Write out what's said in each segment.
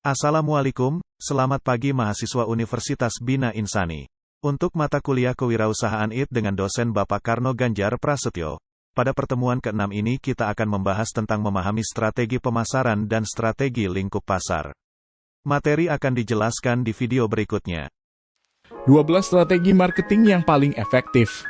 Assalamualaikum, selamat pagi mahasiswa Universitas Bina Insani. Untuk mata kuliah Kewirausahaan IT dengan dosen Bapak Karno Ganjar Prasetyo. Pada pertemuan ke-6 ini kita akan membahas tentang memahami strategi pemasaran dan strategi lingkup pasar. Materi akan dijelaskan di video berikutnya. 12 strategi marketing yang paling efektif.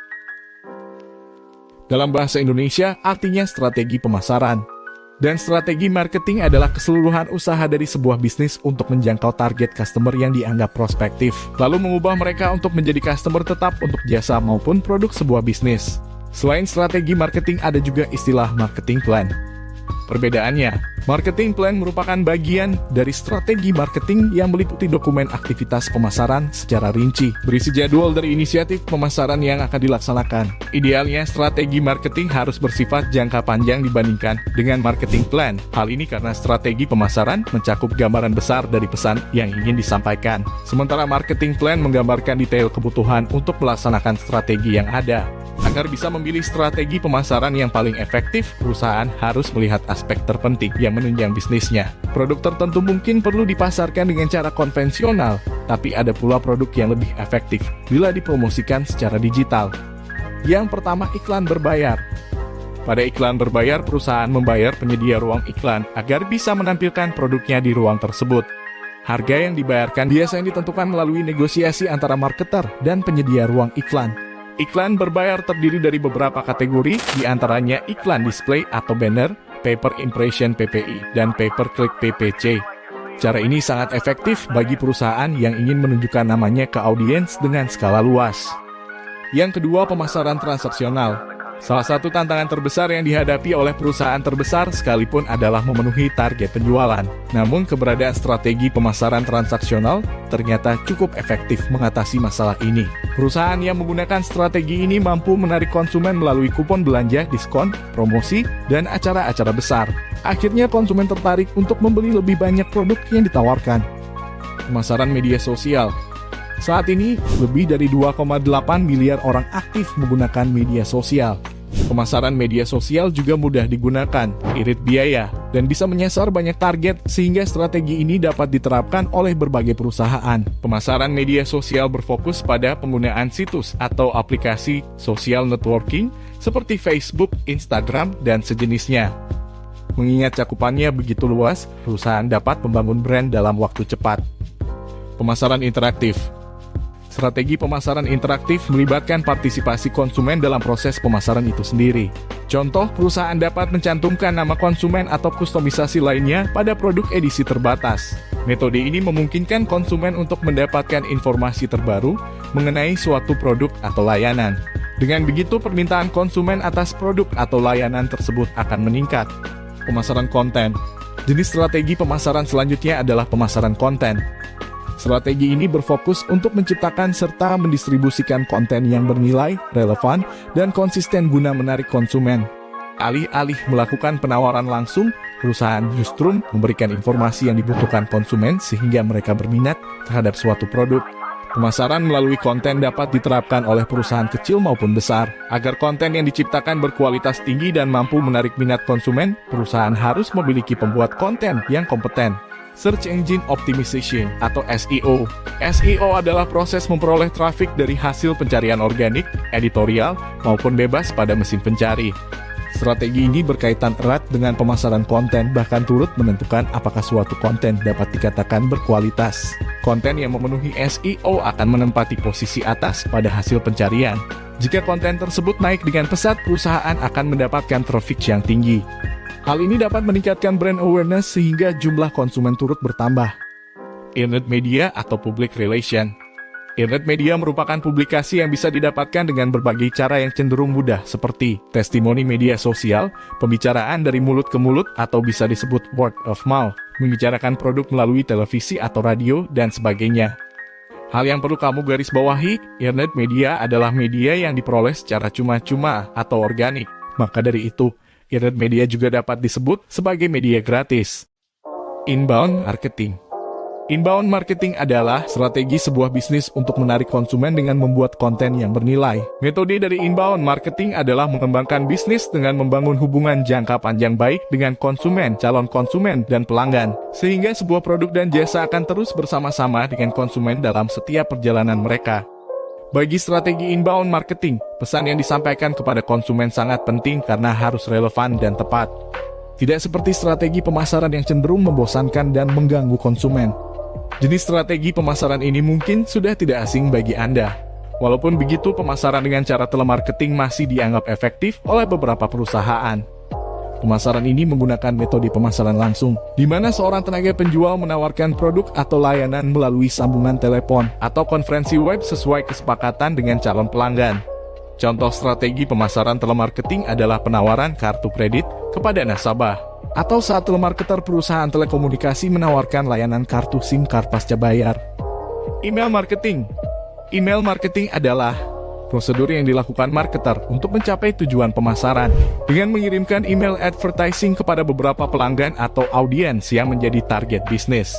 Dalam bahasa Indonesia, artinya strategi pemasaran. Dan strategi marketing adalah keseluruhan usaha dari sebuah bisnis untuk menjangkau target customer yang dianggap prospektif, lalu mengubah mereka untuk menjadi customer tetap untuk jasa maupun produk sebuah bisnis. Selain strategi marketing, ada juga istilah marketing plan. Perbedaannya, marketing plan merupakan bagian dari strategi marketing yang meliputi dokumen aktivitas pemasaran secara rinci, berisi jadwal dari inisiatif pemasaran yang akan dilaksanakan. Idealnya, strategi marketing harus bersifat jangka panjang dibandingkan dengan marketing plan. Hal ini karena strategi pemasaran mencakup gambaran besar dari pesan yang ingin disampaikan, sementara marketing plan menggambarkan detail kebutuhan untuk melaksanakan strategi yang ada. Agar bisa memilih strategi pemasaran yang paling efektif, perusahaan harus melihat aspek terpenting yang menunjang bisnisnya. Produk tertentu mungkin perlu dipasarkan dengan cara konvensional, tapi ada pula produk yang lebih efektif bila dipromosikan secara digital. Yang pertama, iklan berbayar. Pada iklan berbayar, perusahaan membayar penyedia ruang iklan agar bisa menampilkan produknya di ruang tersebut. Harga yang dibayarkan biasanya ditentukan melalui negosiasi antara marketer dan penyedia ruang iklan. Iklan berbayar terdiri dari beberapa kategori, diantaranya iklan display atau banner, paper impression PPI, dan pay-per-click PPC. Cara ini sangat efektif bagi perusahaan yang ingin menunjukkan namanya ke audiens dengan skala luas. Yang kedua, pemasaran transaksional. Salah satu tantangan terbesar yang dihadapi oleh perusahaan terbesar sekalipun adalah memenuhi target penjualan. Namun keberadaan strategi pemasaran transaksional ternyata cukup efektif mengatasi masalah ini. Perusahaan yang menggunakan strategi ini mampu menarik konsumen melalui kupon belanja, diskon, promosi, dan acara-acara besar. Akhirnya konsumen tertarik untuk membeli lebih banyak produk yang ditawarkan. Pemasaran media sosial. Saat ini, lebih dari 2,8 miliar orang aktif menggunakan media sosial. Pemasaran media sosial juga mudah digunakan, irit biaya, dan bisa menyasar banyak target sehingga strategi ini dapat diterapkan oleh berbagai perusahaan. Pemasaran media sosial berfokus pada penggunaan situs atau aplikasi social networking seperti Facebook, Instagram, dan sejenisnya. Mengingat cakupannya begitu luas, perusahaan dapat membangun brand dalam waktu cepat. Pemasaran interaktif. Strategi pemasaran interaktif melibatkan partisipasi konsumen dalam proses pemasaran itu sendiri. Contoh, perusahaan dapat mencantumkan nama konsumen atau kustomisasi lainnya pada produk edisi terbatas. Metode ini memungkinkan konsumen untuk mendapatkan informasi terbaru mengenai suatu produk atau layanan. Dengan begitu, permintaan konsumen atas produk atau layanan tersebut akan meningkat. Pemasaran konten. Jenis strategi pemasaran selanjutnya adalah pemasaran konten. Strategi ini berfokus untuk menciptakan serta mendistribusikan konten yang bernilai, relevan, dan konsisten guna menarik konsumen. Alih-alih melakukan penawaran langsung, perusahaan justru memberikan informasi yang dibutuhkan konsumen sehingga mereka berminat terhadap suatu produk. Pemasaran melalui konten dapat diterapkan oleh perusahaan kecil maupun besar. Agar konten yang diciptakan berkualitas tinggi dan mampu menarik minat konsumen, perusahaan harus memiliki pembuat konten yang kompeten. Search Engine Optimization atau SEO. SEO adalah proses memperoleh trafik dari hasil pencarian organik, editorial, maupun bebas pada mesin pencari. Strategi ini berkaitan erat dengan pemasaran konten, bahkan turut menentukan apakah suatu konten dapat dikatakan berkualitas. Konten yang memenuhi SEO akan menempati posisi atas pada hasil pencarian. Jika konten tersebut naik dengan pesat, perusahaan akan mendapatkan traffic yang tinggi. Hal ini dapat meningkatkan brand awareness sehingga jumlah konsumen turut bertambah. Earned media atau public relation. Earned media merupakan publikasi yang bisa didapatkan dengan berbagai cara yang cenderung mudah seperti testimoni media sosial, pembicaraan dari mulut ke mulut atau bisa disebut word of mouth, membicarakan produk melalui televisi atau radio, dan sebagainya. Hal yang perlu kamu garis bawahi, earned media adalah media yang diperoleh secara cuma-cuma atau organik. Maka dari itu, earned media juga dapat disebut sebagai media gratis. Inbound marketing. Inbound marketing adalah strategi sebuah bisnis untuk menarik konsumen dengan membuat konten yang bernilai. Metode dari inbound marketing adalah mengembangkan bisnis dengan membangun hubungan jangka panjang baik dengan konsumen, calon konsumen, dan pelanggan. Sehingga sebuah produk dan jasa akan terus bersama-sama dengan konsumen dalam setiap perjalanan mereka. Bagi strategi inbound marketing, pesan yang disampaikan kepada konsumen sangat penting karena harus relevan dan tepat. Tidak seperti strategi pemasaran yang cenderung membosankan dan mengganggu konsumen. Jenis strategi pemasaran ini mungkin sudah tidak asing bagi Anda. Walaupun begitu, pemasaran dengan cara telemarketing masih dianggap efektif oleh beberapa perusahaan. Pemasaran ini menggunakan metode pemasaran langsung, di mana seorang tenaga penjual menawarkan produk atau layanan melalui sambungan telepon atau konferensi web sesuai kesepakatan dengan calon pelanggan. Contoh strategi pemasaran telemarketing adalah penawaran kartu kredit kepada nasabah, atau saat telemarketer perusahaan telekomunikasi menawarkan layanan kartu SIM card pasca bayar. Email marketing. Email marketing adalah prosedur yang dilakukan marketer untuk mencapai tujuan pemasaran dengan mengirimkan email advertising kepada beberapa pelanggan atau audiens yang menjadi target bisnis.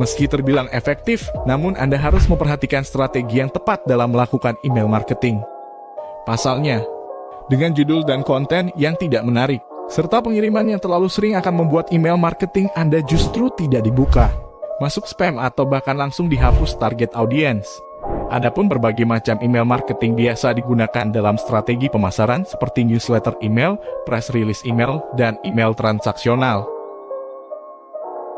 Meski terbilang efektif, namun Anda harus memperhatikan strategi yang tepat dalam melakukan email marketing. Pasalnya, dengan judul dan konten yang tidak menarik, serta pengiriman yang terlalu sering akan membuat email marketing Anda justru tidak dibuka, masuk spam atau bahkan langsung dihapus target audiens. Adapun berbagai macam email marketing biasa digunakan dalam strategi pemasaran seperti newsletter email, press release email, dan email transaksional.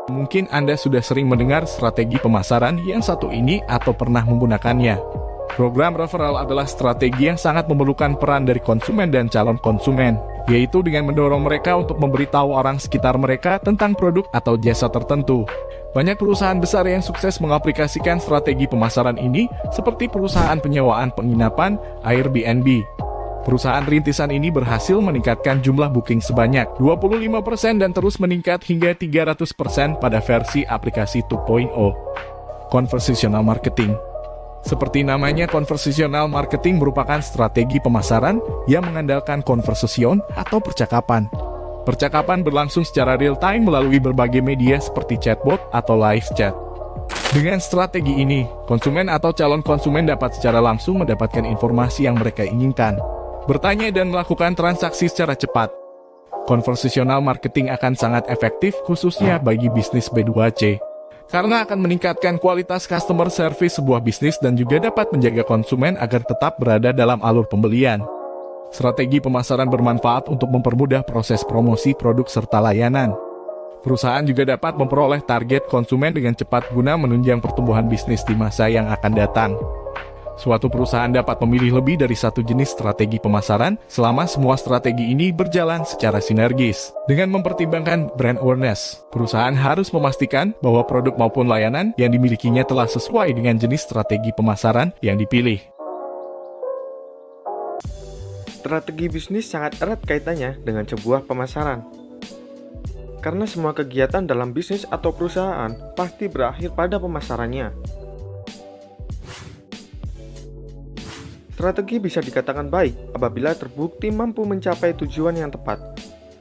Mungkin Anda sudah sering mendengar strategi pemasaran yang satu ini atau pernah menggunakannya. Program referral adalah strategi yang sangat memerlukan peran dari konsumen dan calon konsumen, yaitu dengan mendorong mereka untuk memberitahu orang sekitar mereka tentang produk atau jasa tertentu. Banyak perusahaan besar yang sukses mengaplikasikan strategi pemasaran ini, seperti perusahaan penyewaan penginapan Airbnb. Perusahaan rintisan ini berhasil meningkatkan jumlah booking sebanyak 25% dan terus meningkat hingga 300% pada versi aplikasi 2.0. Conversational marketing. Seperti namanya, conversational marketing merupakan strategi pemasaran yang mengandalkan konversasi atau percakapan. Percakapan berlangsung secara real-time melalui berbagai media seperti chatbot atau live chat. Dengan strategi ini, konsumen atau calon konsumen dapat secara langsung mendapatkan informasi yang mereka inginkan, bertanya dan melakukan transaksi secara cepat. Conversational marketing akan sangat efektif khususnya bagi bisnis B2C. Karena akan meningkatkan kualitas customer service sebuah bisnis dan juga dapat menjaga konsumen agar tetap berada dalam alur pembelian. Strategi pemasaran bermanfaat untuk mempermudah proses promosi produk serta layanan. Perusahaan juga dapat memperoleh target konsumen dengan cepat guna menunjang pertumbuhan bisnis di masa yang akan datang. Suatu perusahaan dapat memilih lebih dari satu jenis strategi pemasaran selama semua strategi ini berjalan secara sinergis. Dengan mempertimbangkan brand awareness, perusahaan harus memastikan bahwa produk maupun layanan yang dimilikinya telah sesuai dengan jenis strategi pemasaran yang dipilih. Strategi bisnis sangat erat kaitannya dengan sebuah pemasaran. Karena semua kegiatan dalam bisnis atau perusahaan pasti berakhir pada pemasarannya. Strategi bisa dikatakan baik apabila terbukti mampu mencapai tujuan yang tepat,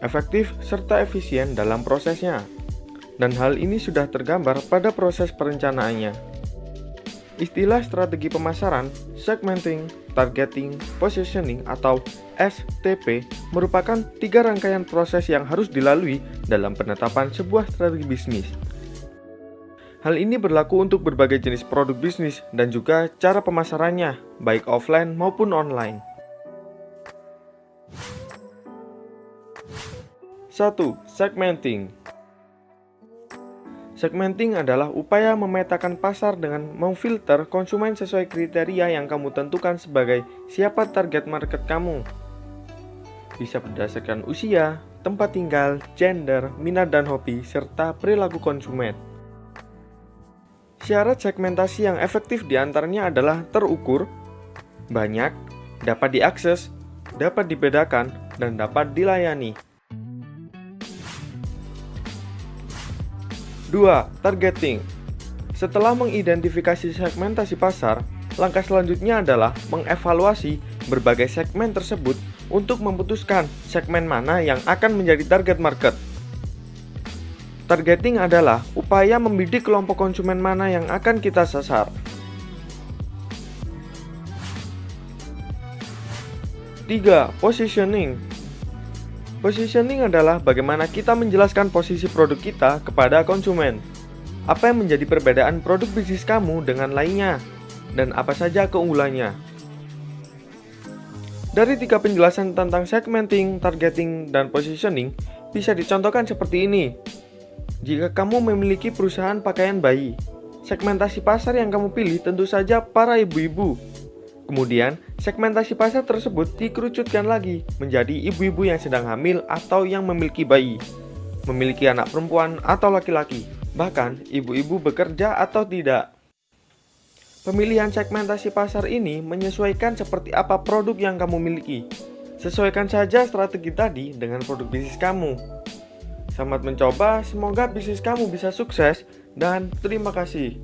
efektif, serta efisien dalam prosesnya. Dan hal ini sudah tergambar pada proses perencanaannya. Istilah strategi pemasaran, segmenting, targeting, positioning, atau STP merupakan 3 rangkaian proses yang harus dilalui dalam penetapan sebuah strategi bisnis. Hal ini berlaku untuk berbagai jenis produk bisnis dan juga cara pemasarannya, baik offline maupun online. 1. Segmenting. Segmenting adalah upaya memetakan pasar dengan memfilter konsumen sesuai kriteria yang kamu tentukan sebagai siapa target market kamu. Bisa berdasarkan usia, tempat tinggal, gender, minat dan hobi, serta perilaku konsumen. Syarat segmentasi yang efektif diantaranya adalah terukur, banyak, dapat diakses, dapat dibedakan, dan dapat dilayani. 2. Targeting. Setelah mengidentifikasi segmentasi pasar, langkah selanjutnya adalah mengevaluasi berbagai segmen tersebut untuk memutuskan segmen mana yang akan menjadi target market. Targeting adalah upaya membidik kelompok konsumen mana yang akan kita sasar. 3. Positioning. Positioning adalah bagaimana kita menjelaskan posisi produk kita kepada konsumen. Apa yang menjadi perbedaan produk bisnis kamu dengan lainnya, dan apa saja keunggulannya. Dari 3 penjelasan tentang segmenting, targeting, dan positioning, bisa dicontohkan seperti ini. Jika kamu memiliki perusahaan pakaian bayi, segmentasi pasar yang kamu pilih tentu saja para ibu-ibu. Kemudian, segmentasi pasar tersebut dikerucutkan lagi menjadi ibu-ibu yang sedang hamil atau yang memiliki bayi, memiliki anak perempuan atau laki-laki, bahkan ibu-ibu bekerja atau tidak. Pemilihan segmentasi pasar ini menyesuaikan seperti apa produk yang kamu miliki. Sesuaikan saja strategi tadi dengan produk bisnis kamu. Selamat mencoba, semoga bisnis kamu bisa sukses, dan terima kasih.